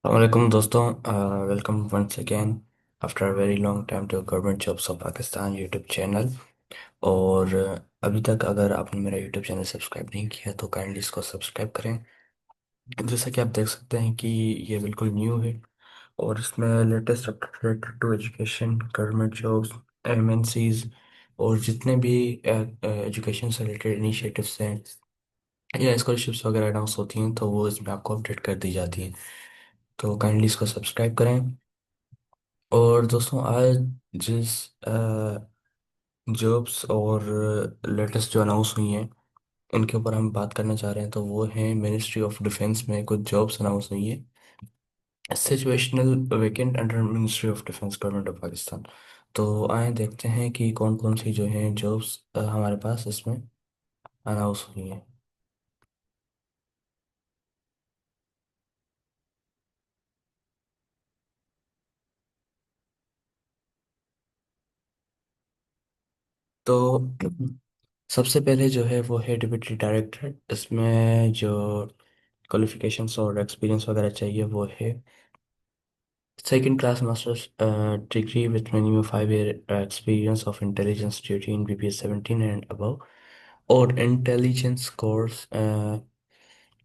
वालेकुम दोस्तों। Welcome once again after a very long time to government jobs of Pakistan YouTube channel. और अभी तक अगर आपने मेरा यूट्यूब चैनल सब्सक्राइब नहीं किया तो काइंडली इसको सब्सक्राइब करें। जैसा कि आप देख सकते हैं कि ये बिल्कुल न्यू है और इसमें latest update related to education, government jobs, MNCs और जितने भी एजुकेशन से रिलेटेड इनिशिएटिव्स हैं या स्कॉलरशिप्स वगैरह अनाउंस होती हैं तो वो इसमें आपको अपडेट कर दी जाती हैं। तो काइंडली इसको सब्सक्राइब करें। और दोस्तों आज जिस जॉब्स और लेटेस्ट जो अनाउंस हुई हैं इनके ऊपर हम बात करना चाह रहे हैं तो वो है मिनिस्ट्री ऑफ डिफेंस में कुछ जॉब्स अनाउंस हुई है। Situational vacant under ministry of defence government of Pakistan. तो आए देखते हैं कि कौन कौन सी जो हैं जॉब्स हमारे पास इसमें अनाउंस हुई हैं। तो सबसे पहले जो है वो है डिप्टी डायरेक्टर। इसमें जो क्वालिफिकेशंस और एक्सपीरियंस वगैरह चाहिए वो है second class masters degree with minimum 5 year experience of intelligence duty in BPS 17 and above और intelligence course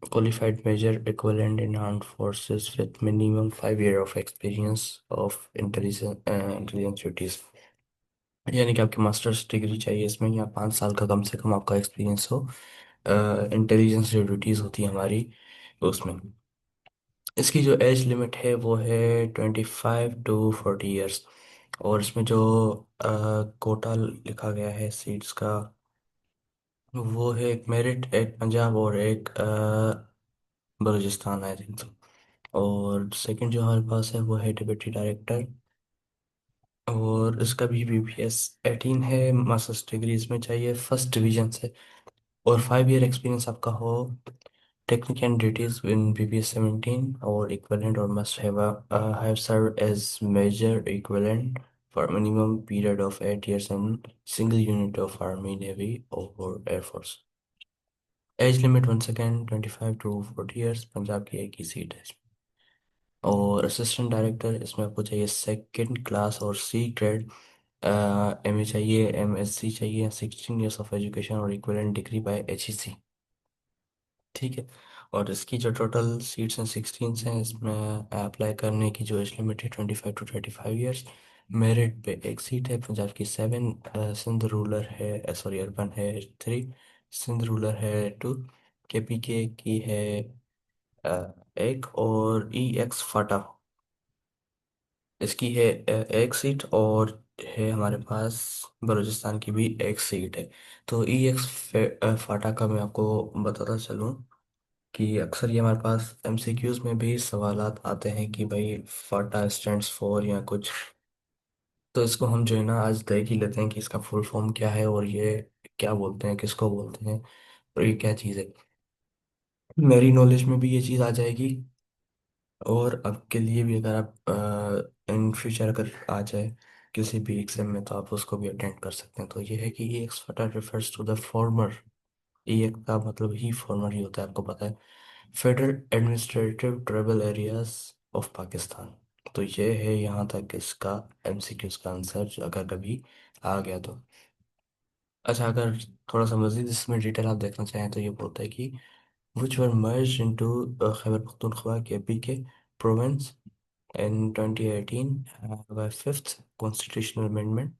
qualified major equivalent in armed forces with minimum 5 year of experience of intelligence duties। यानी कि आपकी masters degree चाहिए इसमें या 5 साल का कम से कम आपका एक्सपीरियंस हो इंटेलिजेंस जो ड्यूटीज़ होती है हमारी उसमें। इसकी जो एज लिमिट है वो है 25 to 40 years। और इसमें जो कोटा लिखा गया है सीट्स का वो है एक मेरिट, एक पंजाब और एक बलूचिस्तान आई थिंक। और सेकंड जो हमारे पास है वो है डिप्टी डायरेक्टर और इसका भी BPS 18 है। मास्टर्स डिग्री इसमें चाहिए फर्स्ट डिवीजन से और 5 year एक्सपीरियंस आपका हो technique and duties in BPS 17 or equivalent or must have served as major equivalent for a minimum period of 8 years in single unit of Army, Navy or Air Force। Age limit one second 25 to 40 years। Punjab की एक ही seat है इसमें। और assistant director इसमें आपको चाहिए second class और C grade. MA चाहिए, MSc चाहिए, 16 years ऑफ एजुकेशन और इक्विवेलेंट डिग्री बाय HEC। ठीक है। और इसकी जो टोटल सीट्स हैं 16 हैं। इसमें अप्लाई करने की जो एज लिमिट है 25 to 35 years। मेरिट पे एक सीट है। पंजाब की 7, सिंध रूरल है, सॉरी अर्बन है 3, सिंध रूरल है 2, KPK की है एक और EX फाटा इसकी है एक सीट और है हमारे पास बलूचिस्तान की भी एक सीट है। तो EX फाटा का मैं आपको बताता चलूँ कि अक्सर ये हमारे पास MCQs में भी सवालात आते हैं कि भाई फाटा स्टैंड्स फॉर या कुछ। तो इसको हम जो है ना आज देख ही लेते हैं कि इसका फुल फॉर्म क्या है और ये क्या बोलते हैं, किसको बोलते हैं और ये क्या चीज़ है। मेरी नॉलेज में भी ये चीज़ आ जाएगी और आपके लिए भी अगर आप इन फ्यूचर अगर आ जाए किसी भी एग्जाम में तो आप उसको भी अटेंड कर सकते हैं। तो ये है कि ये ex-FATA refers to the former. ये का मतलब ही फॉर्मर ही होता है, आपको पता है। Federal administrative tribal areas of Pakistan. तो ये है यहाँ तक इसका MCQs का आंसर जो अगर कभी आ गया तो। अच्छा, अगर थोड़ा सा मजीद इसमें डिटेल आप देखना चाहें तो ये बोलता है कि which were merged into Khyber Pakhtunkhwa KPK province in 2018 by fifth constitutional amendment।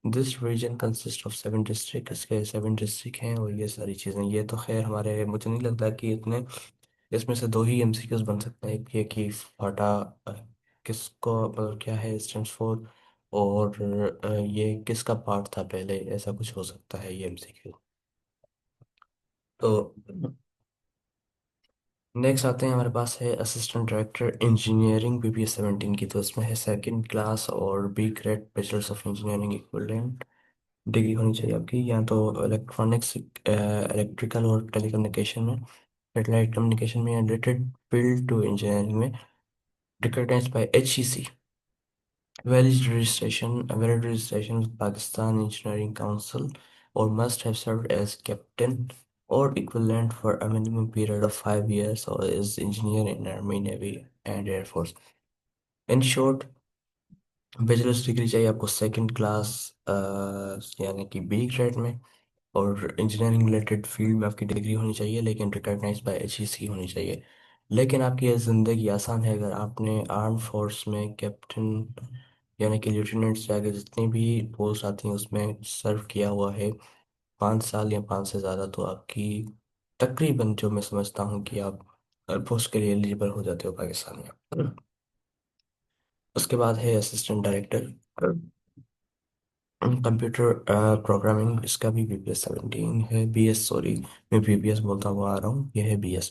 This region consist of 7 district. इसके 7 डिस्ट्रिक्ट हैं और ये सारी चीज़ें। ये तो खैर हमारे मुझे नहीं लगता कि इतने इसमें से दो ही MCQs बन सकते हैं। एक ये कि फाटा अ, किसको मतलब क्या है स्टैंड्स फॉर और ये किसका पार्ट था पहले, ऐसा कुछ हो सकता है ये MCQ। तो नेक्स्ट आते हैं हमारे पास है असिस्टेंट डायरेक्टर इंजीनियरिंग BPS 17 की। तो इसमें है सेकंड क्लास और B grade bachelors of engineering equivalent degree होनी चाहिए आपकी, या तो इलेक्ट्रॉनिक्स, इलेक्ट्रिकल और टेलीकम्युनिकेशन में, सेटेलाइट कम्युनिकेशन में या रिलेटेड फील्ड टू इंजीनियरिंग में, recognised by HEC। Valid registration Pakistan engineering council और must have served as captain or equivalent for a minimum period of 5 years, or is engineer in Army, Navy and Air Force. In short, bachelors degree चाहिए आपको second class यानी कि B grade में, और engineering related field में आपकी degree होनी चाहिए, लेकिन रिकॉग्नाइज्ड बाय एचईसी होनी चाहिए। लेकिन आपकी ये ज़िंदगी आसान है अगर आपने आर्म फोर्स में कैप्टन यानी कि लेफ्टिनेंट से आगे जितनी भी पोस्ट आती हैं उसमें सर्व किया हुआ है 5 साल या 5 से ज़्यादा, तो आपकी तकरीबन जो मैं समझता हूँ कि आप पोस्ट के लिए एलिजिबल हो जाते हो पाकिस्तान में। उसके बाद है असिस्टेंट डायरेक्टर कंप्यूटर प्रोग्रामिंग, इसका भी BPS 17 है, BS सॉरी, मैं BPS बोलता हुआ आ रहा हूँ, यह है BS।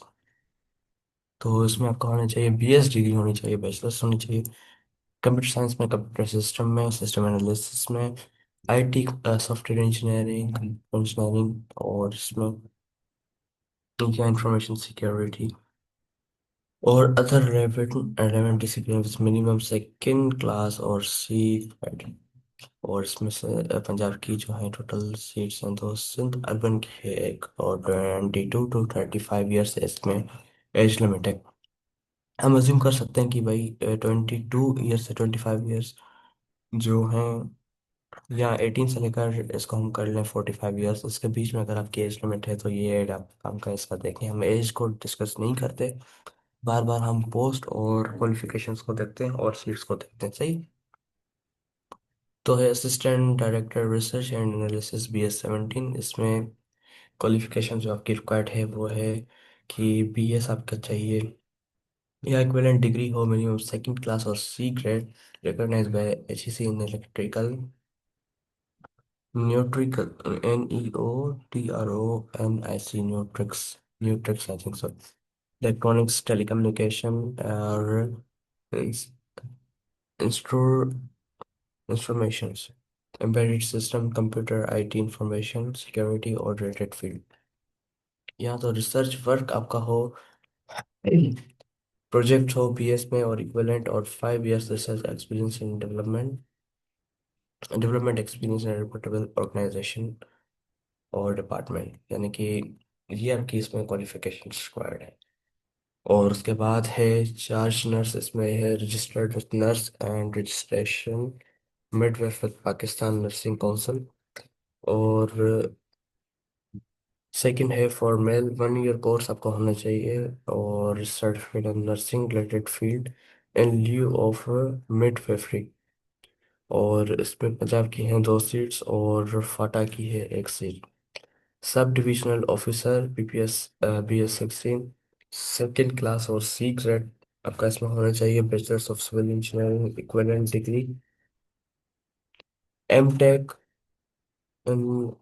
तो इसमें आपका होना चाहिए BS डिग्री होनी चाहिए, बैचलर्स होनी चाहिए कंप्यूटर साइंस में, कंप्यूटर सिस्टम में, सिस्टम एनालिसिस में, IT सॉफ्टवेयर इंजीनियरिंग इंजीनियरिंग, और इसमें या इंफॉर्मेशन सिक्योरिटी और other relevant discipline with minimum second class और सी। और इसमें से पंजाब की जो है टोटल सीट्स हैं तो सिंध अर्बन की है एक, और 22 to 35 ईयर्स इसमें एज लिमिट है। हम अज्यूम कर सकते हैं कि भाई 22 ईयर्स से 25 ईयर्स जो हैं, या 18 से लेकर इसको हम कर लें 45 ईयर्स, इसके बीच में अगर आपकी एज लिमिट है तो ये एड आप काम का इसका देखें। हम एज को डिस्कस नहीं करते, बार बार हम पोस्ट और क्वालिफिकेशंस को देखते हैं और सीट्स को देखते हैं, सही। तो है assistant director research and analysis BS 17, इसमें क्वालिफिकेशन जो आपकी रिक्वायर्ड है वो है कि BS आपका चाहिए या इक्विवेलेंट डिग्री हो, मिनिमम सेकंड क्लास और C grade, recognised by HEC in electrical न्यूट्रिकल NEOTRONIC न्यूट्रिक्स न्यूट्रिक्स I think so, electronics telecommunication और instrumentations, embedded system, computer, IT, information security और रिलेटेड फील्ड। या तो रिसर्च वर्क आपका हो, प्रोजेक्ट हो BS में और इक्विवेलेंट, और 5 years research experience in development experience in reportable organisation और डिपार्टमेंट, यानी कि ये आपकी इसमें क्वालिफिकेशन रिक्वायर्ड है। और उसके बाद है चार्ज नर्स, इसमें है registered nurse and registration midwife with Pakistan nursing council. और सेकंड है फॉर मेल 1 year कोर्स आपको होना चाहिए, और certificate in nursing related field in lieu of midwifery. और इसमें पंजाब की हैं 2 सीट्स और फाटा की है एक seat. Sub divisional officer BPS BS 16 second class और C ग्रेड आपका इसमें होना चाहिए, bachelors of civil engineering equivalent degree, M.Tech in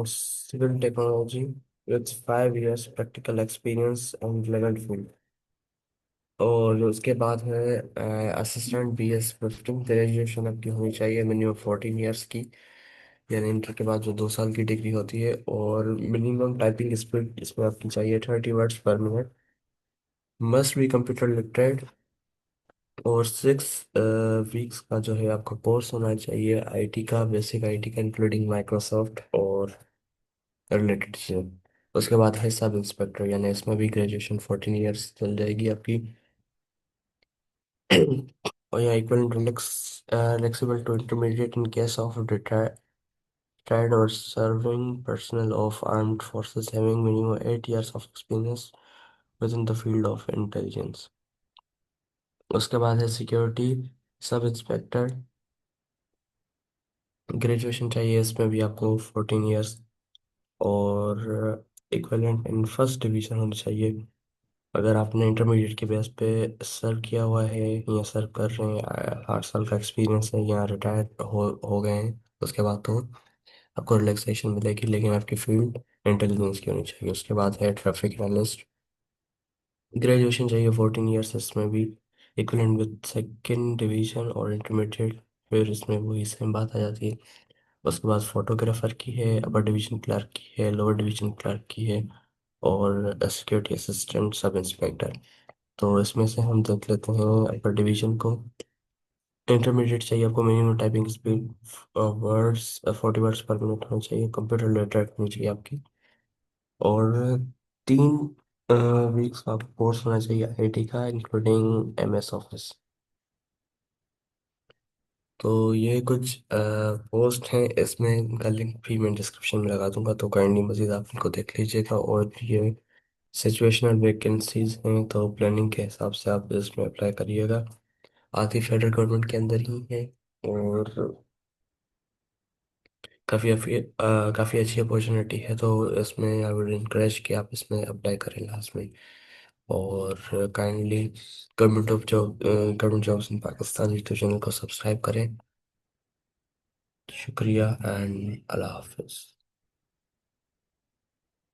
civil technology with 5 years practical experience and relevant field. और उसके बाद है असिस्टेंट BS 15, ग्रेजुएशन आपकी होनी चाहिए मिनिमम 14 ईयर्स की, यानी इंटर के बाद जो 2 साल की डिग्री होती है, और मिनिमम टाइपिंग स्पीड इसमें आपकी चाहिए 30 वर्ड्स पर minute, must be computer literate, और 6 वीक्स का जो है आपका कोर्स होना चाहिए IT का, बेसिक IT का इंक्लूडिंग माइक्रोसॉफ्ट और रिलेटेड चीज़ें। उसके बाद है सब इंस्पेक्टर, यानी इसमें भी ग्रेजुएशन 14 ईयर्स चल जाएगी आपकी। और यहाँ equal flexible to intermediate in case of retired or serving personnel of armed forces having minimum 8 years of experience within the field of intelligence। उसके बाद है सिक्योरिटी सब इंस्पेक्टर, ग्रेजुएशन चाहिए इसमें भी आपको 14 ईयर्स, और इक्विवेलेंट इन फर्स्ट डिवीजन होनी चाहिए। अगर आपने इंटरमीडिएट के बेस पे सर्व किया हुआ है या सर्व कर रहे हैं, 8 साल का एक्सपीरियंस है या रिटायर्ड हो गए हैं, उसके बाद तो आपको रिलैक्सेशन मिलेगी, लेकिन आपकी फील्ड इंटेलिजेंस की होनी चाहिए। उसके बाद है ट्रैफिक एनालिस्ट, ग्रेजुएशन चाहिए 14 ईयर्स, इसमें भी इक्विवेलेंट विद सेकेंड डिवीजन और इंटरमीडिएट, फिर इसमें वही सेम बात आ जाती है। उसके बाद फोटोग्राफर की है, अपर डिवीजन क्लर्क की है, लोअर डिवीजन क्लर्क की है, और सिक्योरिटी असिस्टेंट सब इंस्पेक्टर। तो इसमें से हम देख लेते हैं अपर डिवीजन को। इंटरमीडिएट चाहिए आपको, minimum typing speed words 40 words पर मिनट होनी चाहिए, कंप्यूटर लिटरेट होनी चाहिए आपकी, और 3 वीक्स का कोर्स होना चाहिए आईआईटी का, इंक्लूडिंग एमएस ऑफिस। तो ये कुछ पोस्ट हैं, इसमें इनका लिंक भी मैं डिस्क्रिप्शन में लगा दूंगा, तो काइंडली मज़ीद आप इनको देख लीजिएगा। और ये सिचुएशनल वैकेंसीज हैं, तो प्लानिंग के हिसाब से आप इसमें अप्लाई करिएगा। आधी फेडरल गवर्नमेंट के अंदर ही है, और काफ़ी अच्छी अपॉर्चुनिटी है, तो इसमें आई वुड इनकरेज कि आप इसमें अप्लाई करें लास्ट में। और kindly government jobs in Pakistan YouTube channel को सब्सक्राइब करें। शुक्रिया एंड अल्लाह हाफिज़।